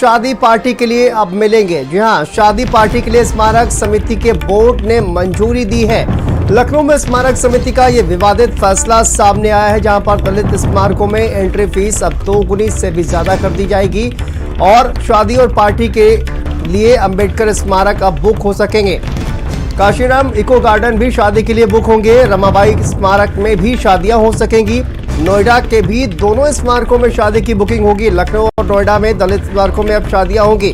शादी पार्टी के लिए अब मिलेंगे। जी हां, शादी पार्टी के लिए स्मारक समिति के बोर्ड ने मंजूरी दी है। लखनऊ में स्मारक समिति का ये विवादित फैसला सामने आया है, जहां पर दलित स्मारकों में एंट्री फीस अब 2 गुनी से भी ज्यादा कर दी जाएगी और शादी और पार्टी के लिए अंबेडकर स्मारक अब बुक हो सकेंगे। काशीराम इको गार्डन भी शादी के लिए बुक होंगे। रमाबाई स्मारक में भी शादियां हो सकेंगी। नोएडा के भी दोनों स्मारकों में शादी की बुकिंग होगी। लखनऊ और नोएडा में दलित स्मारकों में अब शादियां होंगी।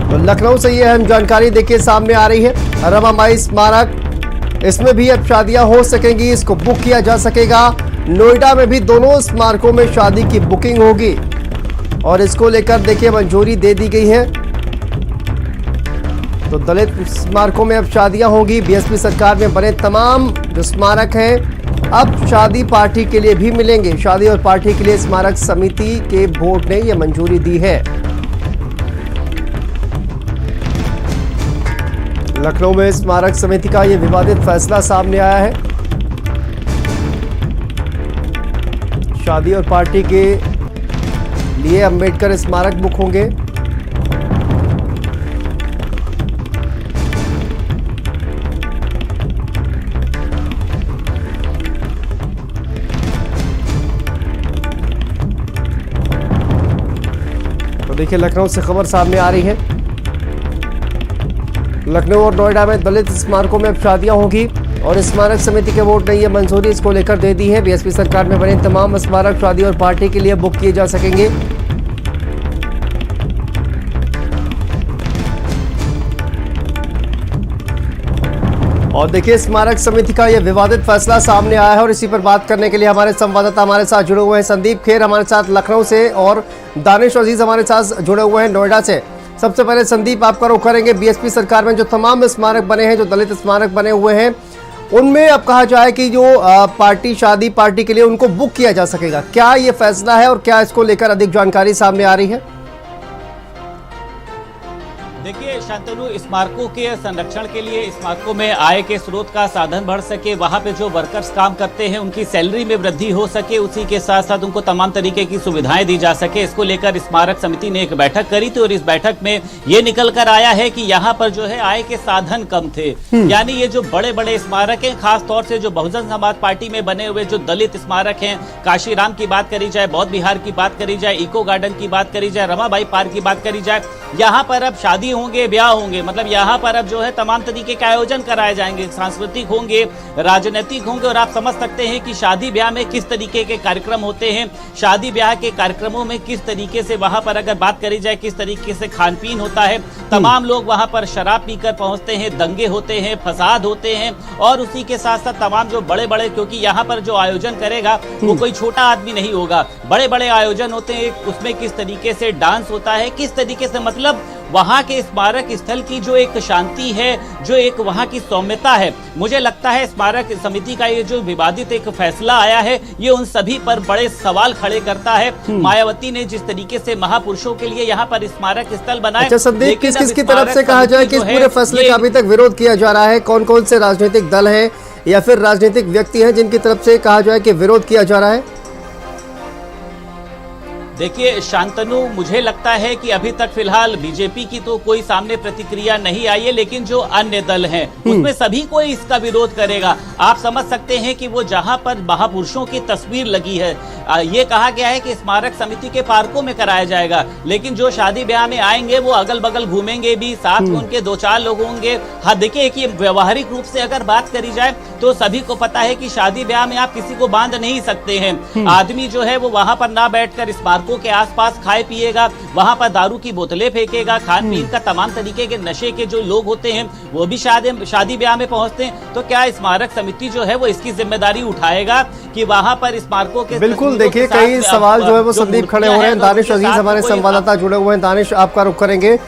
तो लखनऊ से ये अहम जानकारी देखिए सामने आ रही है। रमाबाई स्मारक, इसमें भी अब शादियां हो सकेंगी, इसको बुक किया जा सकेगा। नोएडा में भी दोनों स्मारकों में शादी की बुकिंग होगी और इसको लेकर देखिए मंजूरी दे दी गई है। तो दलित स्मारकों में अब शादियां होंगी। बीएसपी सरकार में बने तमाम जो स्मारक हैं अब शादी पार्टी के लिए भी मिलेंगे। शादी और पार्टी के लिए स्मारक समिति के बोर्ड ने यह मंजूरी दी है। लखनऊ में स्मारक समिति का यह विवादित फैसला सामने आया है। शादी और पार्टी के लिए अंबेडकर स्मारक बुक होंगे। देखिए लखनऊ से खबर सामने आ रही है। लखनऊ और नोएडा में दलित स्मारकों में अब शादियां होगी और स्मारक समिति के बोर्ड ने यह मंजूरी इसको लेकर दे दी है। बीएसपी सरकार में बने तमाम स्मारक शादी और पार्टी के लिए बुक किए जा सकेंगे। और देखिए स्मारक समिति का यह विवादित फैसला सामने आया है और इसी पर बात करने के लिए हमारे संवाददाता हमारे साथ जुड़े हुए हैं। संदीप खेर हमारे साथ लखनऊ से और दानिश अजीज हमारे साथ जुड़े हुए हैं नोएडा से। सबसे पहले संदीप, आपका रुख करेंगे। बीएसपी सरकार में जो तमाम स्मारक बने हैं, जो दलित स्मारक बने हुए हैं, उनमें अब कहा जाए कि जो पार्टी शादी पार्टी के लिए उनको बुक किया जा सकेगा। क्या ये फैसला है और क्या इसको लेकर अधिक जानकारी सामने आ रही है? देखिए शांतनु, स्मारकों के संरक्षण के लिए स्मारकों में आय के स्रोत का साधन बढ़ सके, वहां पे जो वर्कर्स काम करते हैं उनकी सैलरी में वृद्धि हो सके, उसी के साथ साथ उनको तमाम तरीके की सुविधाएं दी जा सके, इसको लेकर स्मारक समिति ने एक बैठक करी थी और इस बैठक में ये निकल कर आया है कि यहाँ पर जो है आय के साधन कम थे। यानी ये जो बड़े बड़े स्मारक हैं, खास तौर से जो बहुजन समाज पार्टी में बने हुए जो दलित स्मारक हैं, काशीराम की बात करी जाए, बौद्ध विहार की बात करी जाए, इको गार्डन की बात करी जाए, रमाबाई पार्क की बात करी जाए, यहाँ पर अब शादी होंगे, ब्याह होंगे, मतलब यहाँ पर अब जो है तमाम तरीके के आयोजन कराए जाएंगे, सांस्कृतिक होंगे, राजनीतिक होंगे और आप समझ सकते हैं कि शादी ब्याह में किस तरीके के कार्यक्रम होते हैं। शादी ब्याह के कार्यक्रमों में किस तरीके से वहां पर अगर बात करी जाए किस तरीके से खान पीन होता है, तमाम लोग वहां पर शराब पीकर पहुंचते हैं, दंगे होते हैं, फसाद होते हैं और उसी के साथ साथ तमाम जो बड़े बड़े, क्योंकि यहाँ पर जो आयोजन करेगा वो कोई छोटा आदमी नहीं होगा, बड़े बड़े आयोजन होते हैं, उसमें किस तरीके से डांस होता है, किस तरीके से, मतलब वहां के स्मारक स्थल की जो एक शांति है, जो एक वहां की सौम्यता है, मुझे लगता है स्मारक समिति का ये जो विवादित एक फैसला आया है ये उन सभी पर बड़े सवाल खड़े करता है। मायावती ने जिस तरीके से महापुरुषों के लिए यहाँ पर स्मारक स्थल बनाए। अच्छा संदीप, किस किस की तरफ से कहा जाए कि इस पूरे फैसले का अभी तक विरोध किया जा रहा है? कौन कौन से राजनीतिक दल हैं या फिर राजनीतिक व्यक्ति हैं जिनकी तरफ से कहा जाए कि विरोध किया जा रहा है? देखिए शांतनु, मुझे लगता है कि अभी तक फिलहाल बीजेपी की तो कोई सामने प्रतिक्रिया नहीं आई है, लेकिन जो अन्य दल हैं उसमें सभी कोई इसका विरोध करेगा। आप समझ सकते हैं कि वो जहां पर महापुरुषों की तस्वीर लगी है, ये कहा गया है कि स्मारक समिति के पार्कों में कराया जाएगा, लेकिन जो शादी ब्याह में आएंगे वो अगल बगल घूमेंगे भी, साथ में उनके 2-4 लोग होंगे। हाँ देखिए कि व्यवहारिक रूप से अगर बात करी जाए तो सभी को पता है कि शादी ब्याह में आप किसी को बांध नहीं सकते हैं। आदमी जो है वो वहां पर ना बैठकर स्मारक के आसपास खाए पिएगा, वहां पर दारू की बोतलें फेंकेगा, खान पीन का तमाम तरीके के नशे के जो लोग होते हैं वो भी शादी ब्याह में पहुंचते हैं। तो क्या स्मारक समिति जो है वो इसकी जिम्मेदारी उठाएगा कि वहां पर स्मारकों के? बिल्कुल, देखिए कई सवाल जो है वो संदीप खड़े हो रहे हैं। दानिश अजीज हमारे संवाददाता जुड़े हुए हैं। दानिश, आपका रुख करेंगे।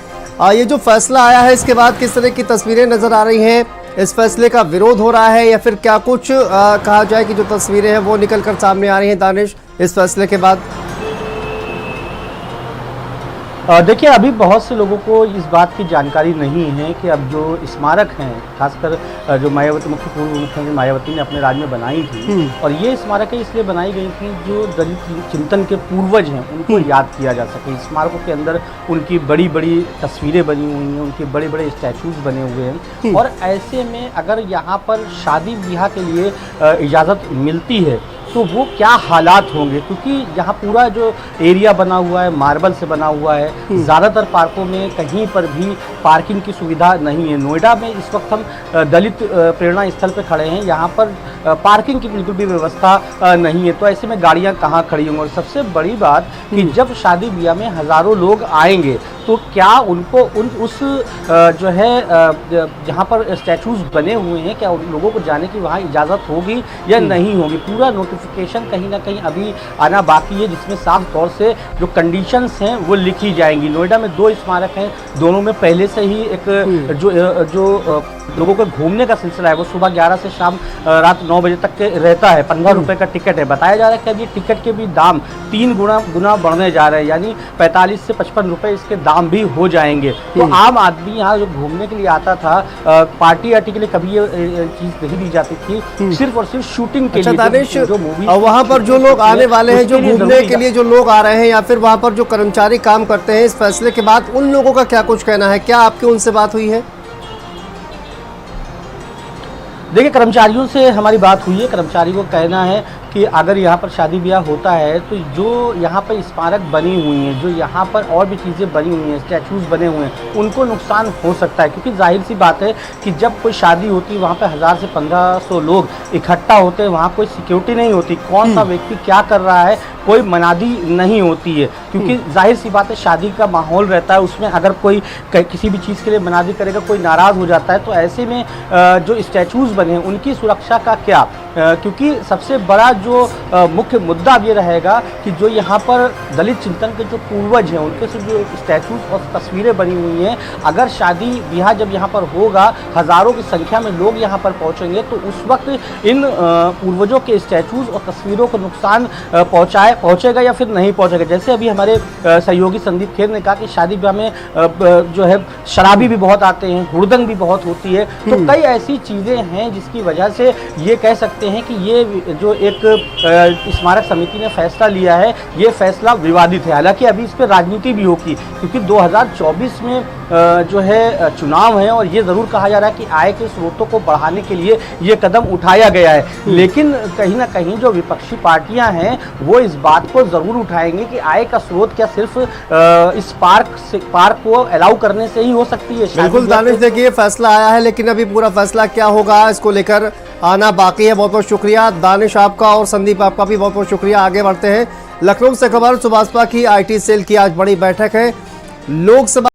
ये जो फैसला आया है इसके बाद किस तरह की तस्वीरें नजर आ रही हैं? इस फैसले का विरोध हो रहा है या फिर क्या कुछ कहा जाए कि जो तस्वीरें हैं वो निकल कर सामने आ रही हैं दानिश इस फैसले के बाद? देखिए, अभी बहुत से लोगों को इस बात की जानकारी नहीं है कि अब जो स्मारक हैं, खासकर जो मायावती पूर्व मुख्यमंत्री मायावती ने अपने राज्य में बनाई थी, और ये स्मारक इसलिए बनाई गई थी जो दलित चिंतन के पूर्वज हैं उनको याद किया जा सके। स्मारकों के अंदर उनकी बड़ी बड़ी तस्वीरें बनी हुई हैं, उनके बड़े बड़े स्टैचूज बने हुए हैं, और ऐसे में अगर यहाँ पर शादी ब्याह के लिए इजाज़त मिलती है तो वो क्या हालात होंगे, क्योंकि यहाँ पूरा जो एरिया बना हुआ है मार्बल से बना हुआ है। ज़्यादातर पार्कों में कहीं पर भी पार्किंग की सुविधा नहीं है। नोएडा में इस वक्त हम दलित प्रेरणा स्थल पर खड़े हैं, यहाँ पर पार्किंग की बिल्कुल भी व्यवस्था नहीं है, तो ऐसे में गाड़ियाँ कहाँ खड़ी होंगी। और सबसे बड़ी बात कि जब शादी ब्याह में हज़ारों लोग आएंगे तो क्या उनको उस जो है जहाँ पर स्टैचूज बने हुए हैं, क्या उन लोगों को जाने की वहाँ इजाज़त होगी या नहीं होगी। पूरा नोटिफिकेशन कहीं ना कहीं अभी आना बाकी है, जिसमें साफ तौर से जो कंडीशंस हैं वो लिखी जाएंगी। नोएडा में 2 स्मारक हैं, दोनों में पहले से ही एक जो लोगों को घूमने का सिलसिला है वो सुबह 11 से शाम रात 9 बजे तक के रहता है। 15 रुपये का टिकट है। बताया जा रहा है कि अब ये टिकट के भी दाम 3 गुना बढ़ने जा रहे हैं, यानी 45 से 55 रुपये इसके दाम भी हो जाएंगे। तो आम आदमी यहाँ जो घूमने के लिए आता था, पार्टी आर्टी के लिए कभी ये चीज़ नहीं दी जाती थी, सिर्फ और सिर्फ शूटिंग के लिए। जो मूवी वहाँ पर जो लोग आने वाले हैं, जो घूमने के लिए जो लोग आ रहे हैं, या फिर वहाँ पर जो कर्मचारी काम करते हैं, इस फैसले के बाद उन लोगों का क्या कुछ कहना है? क्या आपकी उनसे बात हुई है? देखिए, कर्मचारियों से हमारी बात हुई है। कर्मचारी को कहना है कि अगर यहाँ पर शादी ब्याह होता है तो जो यहाँ पर स्मारक बनी हुई हैं, जो यहाँ पर और भी चीज़ें बनी हुई हैं, स्टैचूज़ बने हुए हैं, उनको नुकसान हो सकता है। क्योंकि जाहिर सी बात है कि जब कोई शादी होती है वहाँ पे 1000 से 1500 लोग इकट्ठा होते हैं, वहाँ कोई सिक्योरिटी नहीं होती, कौन सा व्यक्ति क्या कर रहा है कोई मनादी नहीं होती है। क्योंकि जाहिर सी बात है शादी का माहौल रहता है, उसमें अगर कोई किसी भी चीज़ के लिए मनादी करेगा, कोई नाराज़ हो जाता है, तो ऐसे में जो स्टैचूज़ बने हैं उनकी सुरक्षा का क्या, क्योंकि सबसे बड़ा जो मुख्य मुद्दा अब ये रहेगा कि जो यहाँ पर दलित चिंतन के जो पूर्वज हैं उनके से जो स्टैचूज और तस्वीरें बनी हुई हैं, अगर शादी ब्याह जब यहाँ पर होगा, हज़ारों की संख्या में लोग यहाँ पर पहुँचेंगे, तो उस वक्त इन पूर्वजों के स्टैचूज और तस्वीरों को नुकसान पहुँचेगा या फिर नहीं पहुँचेगा। जैसे अभी हमारे सहयोगी संदीप खेर ने कहा कि शादी ब्याह में जो है शराबी भी बहुत आते हैं, हुड़दंग भी बहुत होती है, तो कई ऐसी चीज़ें हैं जिसकी वजह से ये कह सकते हैं कि ये जो एक स्मारक समिति ने फैसला लिया है, ये फैसला विवादित है। हालांकि अभी इस पर राजनीति भी होगी, क्योंकि 2024 में जो है चुनाव है, और ये ज़रूर कहा जा रहा है कि आय के स्रोतों को बढ़ाने के लिए ये कदम उठाया गया है। लेकिन कहीं ना कहीं जो विपक्षी पार्टियां हैं वो इस बात को ज़रूर उठाएंगे कि आय का स्रोत क्या सिर्फ इस पार्क को अलाउ करने से ही हो सकती है। बिल्कुल दानिश, देखिए फैसला आया है, लेकिन अभी पूरा फैसला क्या होगा इसको लेकर आना बाकी है। बहुत बहुत शुक्रिया दानिश आपका, और संदीप आपका भी बहुत बहुत शुक्रिया। आगे बढ़ते हैं। लखनऊ से खबर, सुभाषपा की IT सेल की आज बड़ी बैठक है। लोकसभा